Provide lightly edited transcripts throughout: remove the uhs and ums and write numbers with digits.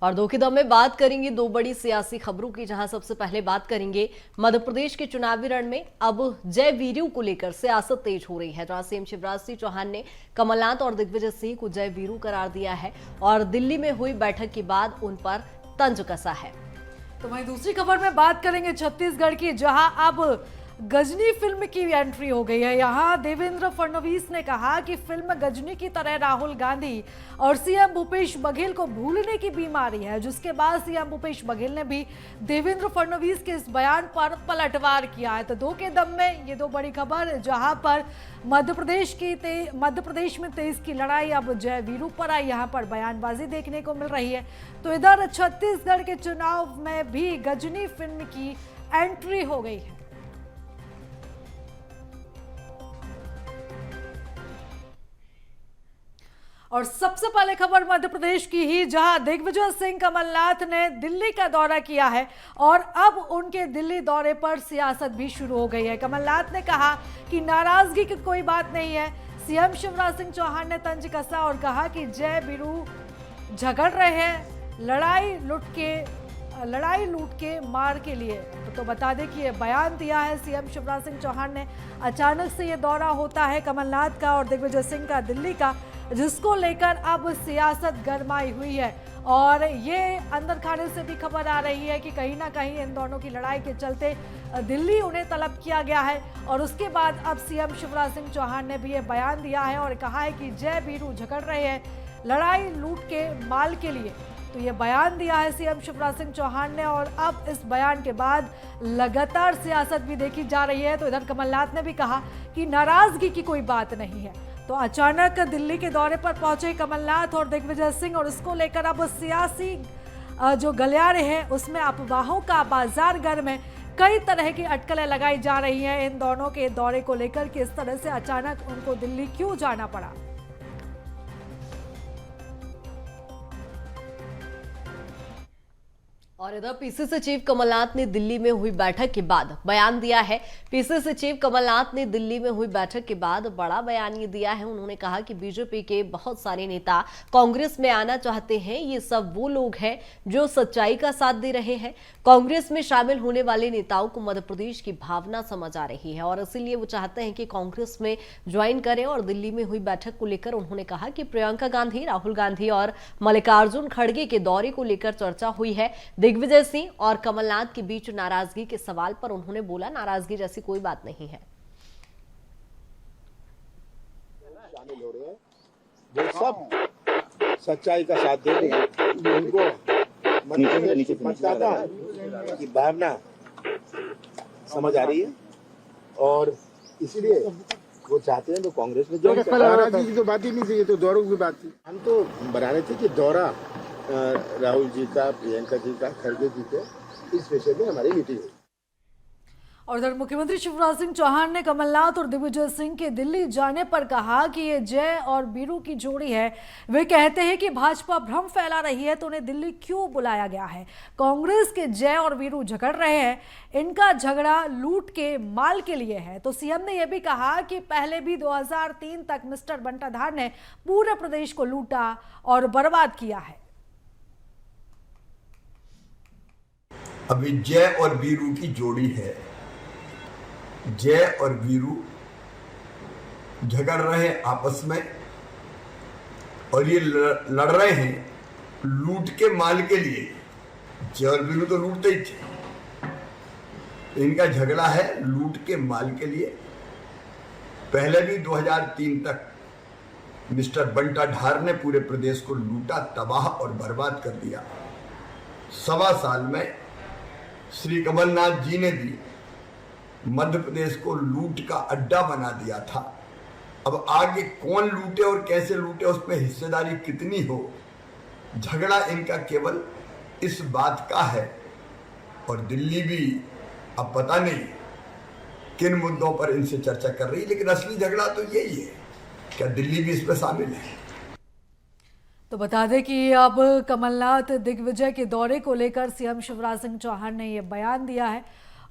और दो के दम में बात करेंगे दो बड़ी सियासी खबरों की, जहां सबसे पहले बात करेंगे मध्य प्रदेश के चुनावी रण में अब जय वीरू को लेकर सियासत तेज हो रही है, जहां सीएम शिवराज सिंह चौहान ने कमलनाथ और दिग्विजय सिंह को जय वीरू करार दिया है और दिल्ली में हुई बैठक के बाद उन पर तंज कसा है। तो वहीं दूसरी खबर में बात करेंगे छत्तीसगढ़ की, जहां अब गजनी फिल्म की एंट्री हो गई है। यहां देवेंद्र फडणवीस ने कहा कि फिल्म गजनी की तरह राहुल गांधी और सीएम भूपेश बघेल को भूलने की बीमारी है, जिसके बाद सीएम भूपेश बघेल ने भी देवेंद्र फडणवीस के इस बयान पर पलटवार किया है। तो दो के दम में ये दो बड़ी खबर, जहां पर मध्य प्रदेश में तेज की लड़ाई अब जय वीरू पर आई, यहाँ पर बयानबाजी देखने को मिल रही है। तो इधर छत्तीसगढ़ के चुनाव में भी गजनी फिल्म की एंट्री हो गई है। और सबसे पहले खबर मध्य प्रदेश की ही, जहां दिग्विजय सिंह कमलनाथ ने दिल्ली का दौरा किया है और अब उनके दिल्ली दौरे पर सियासत भी शुरू हो गई है। कमलनाथ ने कहा कि नाराजगी की कोई बात नहीं है। सीएम शिवराज सिंह चौहान ने तंज कसा और कहा कि जय वीरू झगड़ रहे हैं लड़ाई लूट के मार के लिए। तो बता दें कि ये बयान दिया है सीएम शिवराज सिंह चौहान ने। अचानक से ये दौरा होता है कमलनाथ का और दिग्विजय सिंह का दिल्ली का, जिसको लेकर अब सियासत गरमाई हुई है। और ये अंदर खाने से भी खबर आ रही है कि कहीं ना कहीं इन दोनों की लड़ाई के चलते दिल्ली उन्हें तलब किया गया है। और उसके बाद अब सीएम शिवराज सिंह चौहान ने भी ये बयान दिया है और कहा है कि जय वीरू झगड़ रहे हैं लड़ाई लूट के माल के लिए। तो ये बयान दिया है सीएम शिवराज सिंह चौहान ने और अब इस बयान के बाद लगातार सियासत भी देखी जा रही है। तो इधर कमलनाथ ने भी कहा कि नाराजगी की कोई बात नहीं है। तो अचानक दिल्ली के दौरे पर पहुंचे कमलनाथ और दिग्विजय सिंह और इसको लेकर अब सियासी जो गलियारे हैं उसमें अफवाहों का बाजार गर्म है। कई तरह की अटकलें लगाई जा रही हैं इन दोनों के दौरे को लेकर कि इस तरह से अचानक उनको दिल्ली क्यों जाना पड़ा। और इधर पीसीसी चीफ कमलनाथ ने दिल्ली में हुई बैठक के बाद बयान दिया है। पीसीसी चीफ कमलनाथ ने दिल्ली में हुई बैठक के बाद बड़ा बयान ये दिया है। उन्होंने कहा कि बीजेपी के बहुत सारे नेता कांग्रेस में आना चाहते हैं। ये सब वो लोग हैं जो सच्चाई का साथ दे रहे हैं। कांग्रेस में शामिल होने वाले नेताओं को मध्य प्रदेश की भावना समझ आ रही है और इसीलिए वो चाहते हैं कि कांग्रेस में ज्वाइन करें। और दिल्ली में हुई बैठक को लेकर उन्होंने कहा कि प्रियंका गांधी, राहुल गांधी और मल्लिकार्जुन खड़गे के दौरे को लेकर चर्चा हुई है। दिग्विजय सिंह और कमलनाथ के बीच नाराजगी के सवाल पर उन्होंने बोला, नाराजगी जैसी कोई बात नहीं है। शामिल हो रहे हैं, वो सब सच्चाई का साथ दे रहे हैं। उनको मतदाता की भावना समझ आ रही है और इसीलिए वो चाहते हैं तो कांग्रेस में जो नाराजगी की तो बात ही नहीं थी, ये तो दौरों की बात थी। हम तो बना रहे थे कि दौरा राहुल जी का, प्रियंका जी का, खड़गे जी के, इस विषय में हमारी मीटिंग हुई। और उधर मुख्यमंत्री शिवराज सिंह चौहान ने कमलनाथ और दिग्विजय सिंह के दिल्ली जाने पर कहा कि ये जय और वीरू की जोड़ी है। वे कहते हैं कि भाजपा भ्रम फैला रही है तो उन्हें दिल्ली क्यों बुलाया गया है। कांग्रेस के जय और वीरू झगड़ रहे हैं, इनका झगड़ा लूट के माल के लिए है। तो सीएम ने यह भी कहा कि पहले भी 2003 तक मिस्टर बंटाधार ने पूरे प्रदेश को लूटा और बर्बाद किया है। अभी जय और वीरू की जोड़ी है। जय और वीरू झगड़ रहे हैं आपस में और ये लड़ रहे हैं लूट के माल के लिए। जय और वीरू तो लूटते ही थे, इनका झगड़ा है लूट के माल के लिए। पहले भी 2003 तक मिस्टर बंटाधार ने पूरे प्रदेश को लूटा, तबाह और बर्बाद कर दिया। 1.25 साल में श्री कमलनाथ जी ने भी मध्य प्रदेश को लूट का अड्डा बना दिया था। अब आगे कौन लूटे और कैसे लूटे, उसमें हिस्सेदारी कितनी हो, झगड़ा इनका केवल इस बात का है। और दिल्ली भी अब पता नहीं किन मुद्दों पर इनसे चर्चा कर रही है, लेकिन असली झगड़ा तो यही है। क्या दिल्ली भी इसमें शामिल है? तो बता दें कि अब कमलनाथ दिग्विजय के दौरे को लेकर सीएम शिवराज सिंह चौहान ने यह बयान दिया है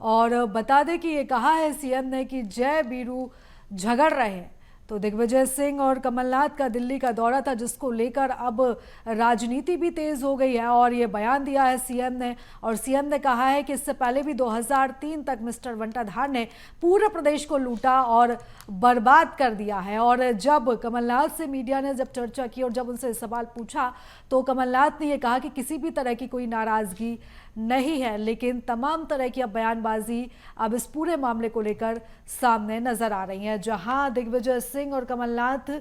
और बता दें कि ये कहा है सीएम ने कि जय वीरू झगड़ रहे हैं। तो दिग्विजय सिंह और कमलनाथ का दिल्ली का दौरा था, जिसको लेकर अब राजनीति भी तेज हो गई है और ये बयान दिया है सीएम ने। और सीएम ने कहा है कि इससे पहले भी 2003 तक मिस्टर बंटाधार ने पूरे प्रदेश को लूटा और बर्बाद कर दिया है। और जब कमलनाथ से मीडिया ने जब चर्चा की और जब उनसे सवाल पूछा तो कमलनाथ ने यह कहा कि किसी भी तरह की कोई नाराजगी नहीं है, लेकिन तमाम तरह की अब बयानबाजी अब इस पूरे मामले को लेकर सामने नजर आ रही है। जहां दिग्विजय सिंह और कमलनाथ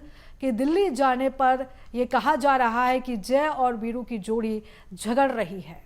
के दिल्ली जाने पर यह कहा जा रहा है कि जय और वीरू की जोड़ी झगड़ रही है।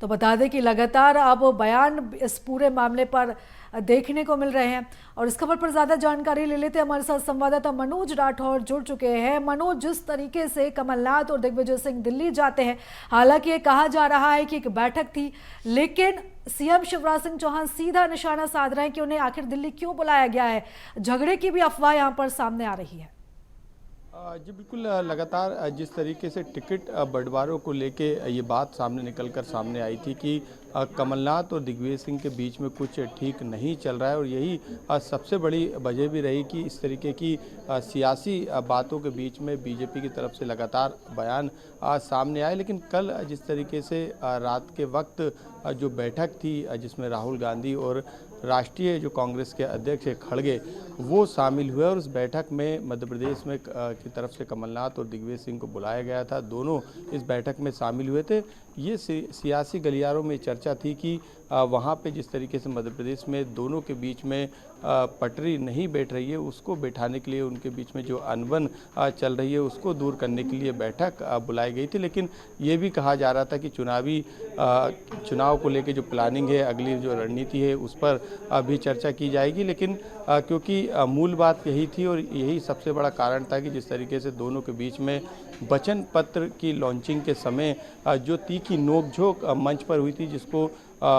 तो बता दें कि लगातार अब बयान इस पूरे मामले पर देखने को मिल रहे हैं और इस खबर पर ज्यादा जानकारी ले लेते हैं। हमारे साथ संवाददाता मनोज राठौर जुड़ चुके हैं। मनोज, जिस तरीके से कमलनाथ और दिग्विजय सिंह दिल्ली जाते हैं, हालांकि ये कहा जा रहा है कि एक बैठक थी, लेकिन सीएम शिवराज सिंह चौहान सीधा निशाना साध रहे हैं कि उन्हें आखिर दिल्ली क्यों बुलाया गया है। झगड़े की भी अफवाह यहाँ पर सामने आ रही है। जी बिल्कुल, लगातार जिस तरीके से टिकट बंटवारों को लेके ये बात सामने आई थी कि कमलनाथ और दिग्विजय सिंह के बीच में कुछ ठीक नहीं चल रहा है और यही सबसे बड़ी वजह भी रही कि इस तरीके की सियासी बातों के बीच में बीजेपी की तरफ से लगातार बयान सामने आए। लेकिन कल जिस तरीके से रात के वक्त जो बैठक थी जिसमें राहुल गांधी और राष्ट्रीय जो कांग्रेस के अध्यक्ष खड़गे वो शामिल हुए और उस बैठक में मध्य प्रदेश में की तरफ से कमलनाथ और दिग्विजय सिंह को बुलाया गया था। दोनों इस बैठक में शामिल हुए थे। ये सियासी गलियारों में चर्चा थी कि वहाँ पे जिस तरीके से मध्य प्रदेश में दोनों के बीच में पटरी नहीं बैठ रही है, उसको बैठाने के लिए उनके बीच में जो अनबन चल रही है उसको दूर करने के लिए बैठक बुलाई गई थी। लेकिन ये भी कहा जा रहा था कि चुनाव को लेके जो प्लानिंग है, अगली जो रणनीति है, उस पर भी चर्चा की जाएगी। लेकिन क्योंकि मूल बात यही थी और यही सबसे बड़ा कारण था कि जिस तरीके से दोनों के बीच में वचन पत्र की लॉन्चिंग के समय जो तीखी नोकझोंक मंच पर हुई थी, जिसको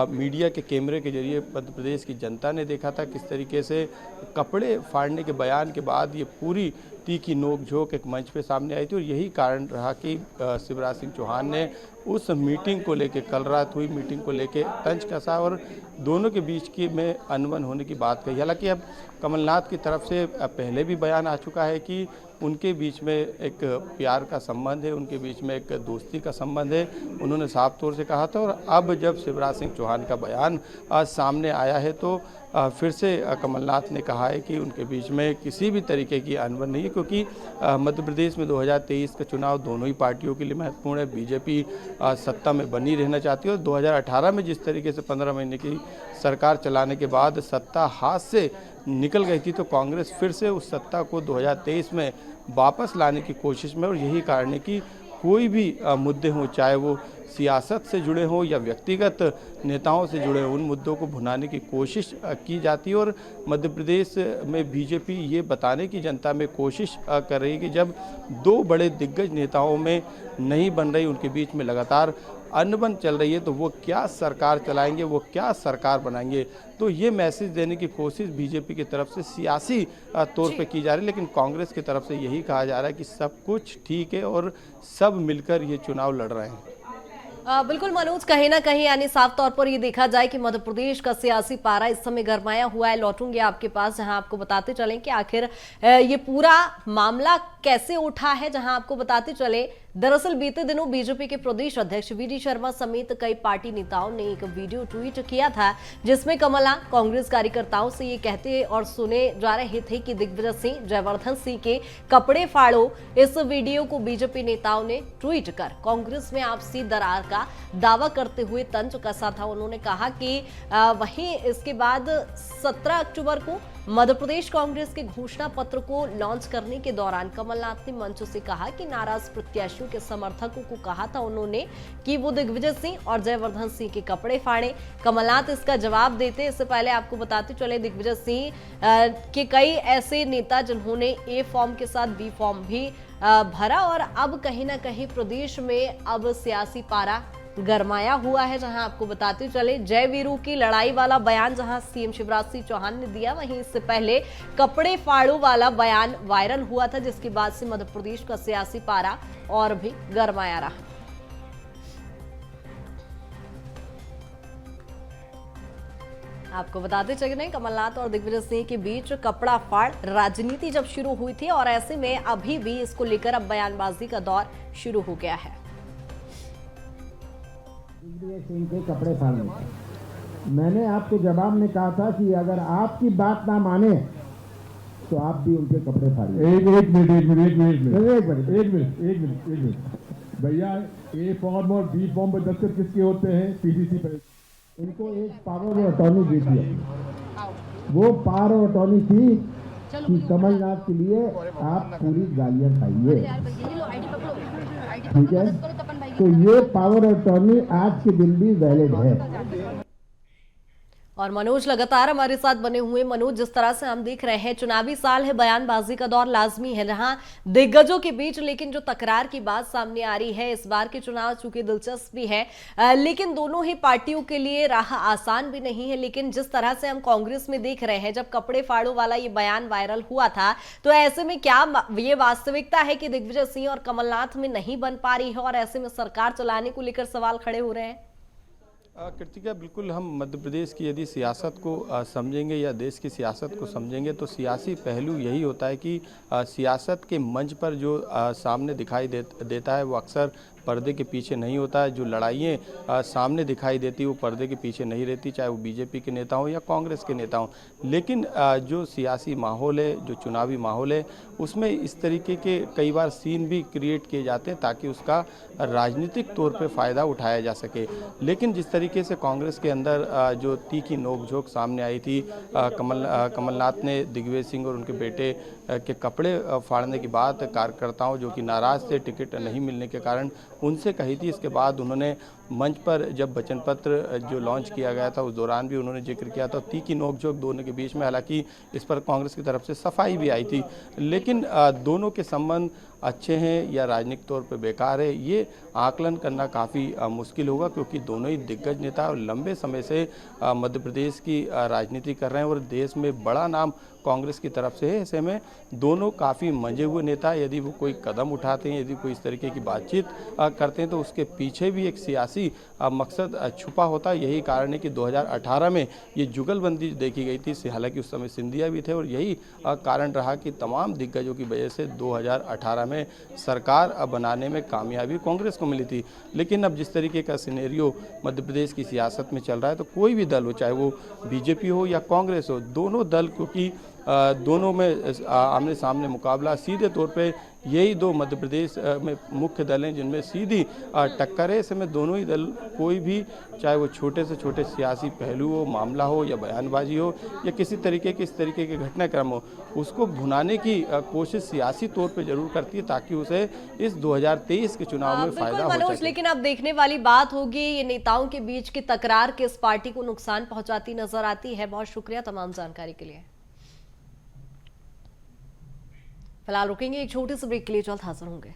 मीडिया के कैमरे के जरिए मध्य प्रदेश की जनता ने देखा था, किस तरीके से कपड़े फाड़ने के बयान के बाद ये पूरी तीखी नोकझोंक एक मंच पे सामने आई थी। और यही कारण रहा कि शिवराज सिंह चौहान ने उस मीटिंग को लेके, कल रात हुई मीटिंग को लेके तंज कसा और दोनों के बीच की में अनबन होने की बात कही। हालांकि अब कमलनाथ की तरफ से पहले भी बयान आ चुका है कि उनके बीच में एक प्यार का संबंध है, उनके बीच में एक दोस्ती का संबंध है, उन्होंने साफ तौर से कहा था। और अब जब शिवराज सिंह चौहान का बयान सामने आया है तो फिर से कमलनाथ ने कहा है कि उनके बीच में किसी भी तरीके की अनबन नहीं है, क्योंकि मध्य प्रदेश में 2023 का चुनाव दोनों ही पार्टियों के लिए महत्वपूर्ण है। बीजेपी सत्ता में बनी रहना चाहती है और 2018 में जिस तरीके से 15 महीने की सरकार चलाने के बाद सत्ता हाथ से निकल गई थी, तो कांग्रेस फिर से उस सत्ता को 2023 में वापस लाने की कोशिश में। और यही कारण है कि कोई भी मुद्दे हों, चाहे वो सियासत से जुड़े हों या व्यक्तिगत नेताओं से जुड़े हों, उन मुद्दों को भुनाने की कोशिश की जाती है। और मध्य प्रदेश में बीजेपी ये बताने की जनता में कोशिश कर रही है कि जब दो बड़े दिग्गज नेताओं में नहीं बन रही, उनके बीच में लगातार अनबन चल रही है, तो वो क्या सरकार चलाएंगे, वो क्या सरकार बनाएंगे। तो ये मैसेज देने की कोशिश बीजेपी की तरफ से सियासी तौर पे की जा रही है। लेकिन कांग्रेस की तरफ से यही कहा जा रहा है कि सब कुछ ठीक है और सब मिलकर ये चुनाव लड़ रहे हैं। बिल्कुल मनोज, कहीं ना कहीं यानी साफ तौर पर ये देखा जाए कि मध्य प्रदेश का सियासी पारा इस समय गरमाया हुआ है। लौटूंगे आपके पास जहां आपको बताते चलें कि आखिर ये पूरा मामला कैसे उठा है, जहां आपको बताते चले दरअसल बीते दिनों बीजेपी के प्रदेश अध्यक्ष वी.डी. शर्मा समेत कई पार्टी नेताओं ने एक वीडियो ट्वीट किया था, जिसमें कमलनाथ कांग्रेस कार्यकर्ताओं से ये कहते और सुने जा रहे थे कि दिग्विजय सिंह, जयवर्धन सिंह के कपड़े फाड़ो। इस वीडियो को बीजेपी नेताओं ने ट्वीट कर कांग्रेस में आपसी दरार का दावा करते हुए तंज कसा था। उन्होंने कहा कि वहीं इसके बाद 17 अक्टूबर को मध्य प्रदेश कांग्रेस के घोषणा पत्र को लॉन्च करने के दौरान कमलनाथ ने मंच से कहा कि नाराज प्रत्याशियों के समर्थकों को कहा था उन्होंने कि वो दिग्विजय सिंह और जयवर्धन सिंह के कपड़े फाड़े। कमलनाथ इसका जवाब देते इससे पहले आपको बताते चले दिग्विजय सिंह के कई ऐसे नेता जिन्होंने ए फॉर्म के साथ बी फॉर्म भी भरा और अब कहीं ना कहीं प्रदेश में अब सियासी पारा गरमाया हुआ है। जहां आपको बताते चले जय वीरू की लड़ाई वाला बयान जहां सीएम शिवराज सिंह चौहान ने दिया, वहीं इससे पहले कपड़े फाड़ो वाला बयान वायरल हुआ था, जिसके बाद से मध्य प्रदेश का सियासी पारा और भी गरमाया रहा। आपको बताते चले कमलनाथ और दिग्विजय सिंह के बीच कपड़ा फाड़ राजनीति जब शुरू हुई थी और ऐसे में अभी भी इसको लेकर अब बयानबाजी का दौर शुरू हो गया है। दिग्विजय सिंह के कपड़े फाड़ने का मैंने आपके जवाब में कहा था कि अगर आपकी बात ना माने तो आप भी उनके कपड़े फाड़िए। एक मिनट भैया, ए फॉर्म और बी फॉर्म पर दस्तखत किसके होते हैं? पीसीसी पर। इनको एक पावर ऑफ अटॉर्नी दी थी। वो पावर ऑफ अटॉर्नी थी कि कमलनाथ के लिए आप पूरी गालियां खाइए, ठीक है? तो ये पावर ऑफ अटॉर्नी आज के दिन भी वैलिड है। और मनोज लगातार हमारे साथ बने हुए। मनोज, जिस तरह से हम देख रहे हैं चुनावी साल है, बयानबाजी का दौर लाजमी है जहां दिग्गजों के बीच, लेकिन जो तकरार की बात सामने आ रही है, इस बार के चुनाव चूंकि दिलचस्प भी है लेकिन दोनों ही पार्टियों के लिए राह आसान भी नहीं है। लेकिन जिस तरह से हम कांग्रेस में देख रहे हैं, जब कपड़े फाड़ो वाला ये बयान वायरल हुआ था, तो ऐसे में क्या ये वास्तविकता है कि दिग्विजय सिंह और कमलनाथ में नहीं बन पा रही है और ऐसे में सरकार चलाने को लेकर सवाल खड़े हो रहे हैं? कृतिका, बिल्कुल हम मध्य प्रदेश की यदि सियासत को समझेंगे या देश की सियासत को समझेंगे तो सियासी पहलू यही होता है कि सियासत के मंच पर जो सामने दिखाई देता है वो अक्सर पर्दे के पीछे नहीं होता है। जो लड़ाइयाँ सामने दिखाई देती वो पर्दे के पीछे नहीं रहती, चाहे वो बीजेपी के नेता हों या कांग्रेस के नेता हों। लेकिन जो सियासी माहौल है, जो चुनावी माहौल है, उसमें इस तरीके के कई बार सीन भी क्रिएट किए जाते हैं ताकि उसका राजनीतिक तौर पे फ़ायदा उठाया जा सके। लेकिन जिस तरीके से कांग्रेस के अंदर जो तीखी नोकझोंक सामने आई थी, कमलनाथ ने दिग्विजय सिंह और उनके बेटे के कपड़े फाड़ने की बात कार्यकर्ताओं जो कि नाराज़ थे टिकट नहीं मिलने के कारण, उनसे कही थी। इसके बाद उन्होंने मंच पर जब वचन पत्र जो लॉन्च किया गया था उस दौरान भी उन्होंने जिक्र किया था तीखी नोकझोंक दोनों के बीच में। हालांकि इस पर कांग्रेस की तरफ से सफाई भी आई थी, लेकिन दोनों के संबंध अच्छे हैं या राजनीतिक तौर पर बेकार है, ये आकलन करना काफ़ी मुश्किल होगा, क्योंकि दोनों ही दिग्गज नेता और लंबे समय से मध्य प्रदेश की राजनीति कर रहे हैं और देश में बड़ा नाम कांग्रेस की तरफ से है। ऐसे में दोनों काफ़ी मंजे हुए नेता, यदि वो कोई कदम उठाते हैं, यदि कोई इस तरीके की बातचीत करते हैं तो उसके पीछे भी एक सियासी मकसद छुपा होता है। यही कारण है कि 2018 में ये जुगलबंदी देखी गई थी। हालांकि उस समय सिंधिया भी थे और यही कारण रहा कि तमाम दिग्गजों की वजह से 2018 में सरकार बनाने में कामयाबी कांग्रेस को मिली थी। लेकिन अब जिस तरीके का सिनेरियो मध्य प्रदेश की सियासत में चल रहा है, तो कोई भी दल हो, चाहे वो बीजेपी हो या कांग्रेस हो, दोनों दल, क्योंकि दोनों में आमने सामने मुकाबला, सीधे तौर पे यही दो मध्य प्रदेश में मुख्य दल हैं जिनमें सीधी टक्कर है। ऐसे में दोनों ही दल, कोई भी, चाहे वो छोटे से छोटे सियासी पहलू हो, मामला हो या बयानबाजी हो या किसी तरीके के इस तरीके के घटनाक्रम हो, उसको भुनाने की कोशिश सियासी तौर पे जरूर करती है ताकि उसे इस 2023 के चुनाव में फायदा हो सके। लेकिन अब देखने वाली बात होगी ये नेताओं के बीच की तकरार किस पार्टी को नुकसान पहुंचाती नजर आती है। बहुत शुक्रिया तमाम जानकारी के लिए। फिलहाल रुकेंगे एक छोटे से ब्रेक के लिए, जल्द हाजिर होंगे।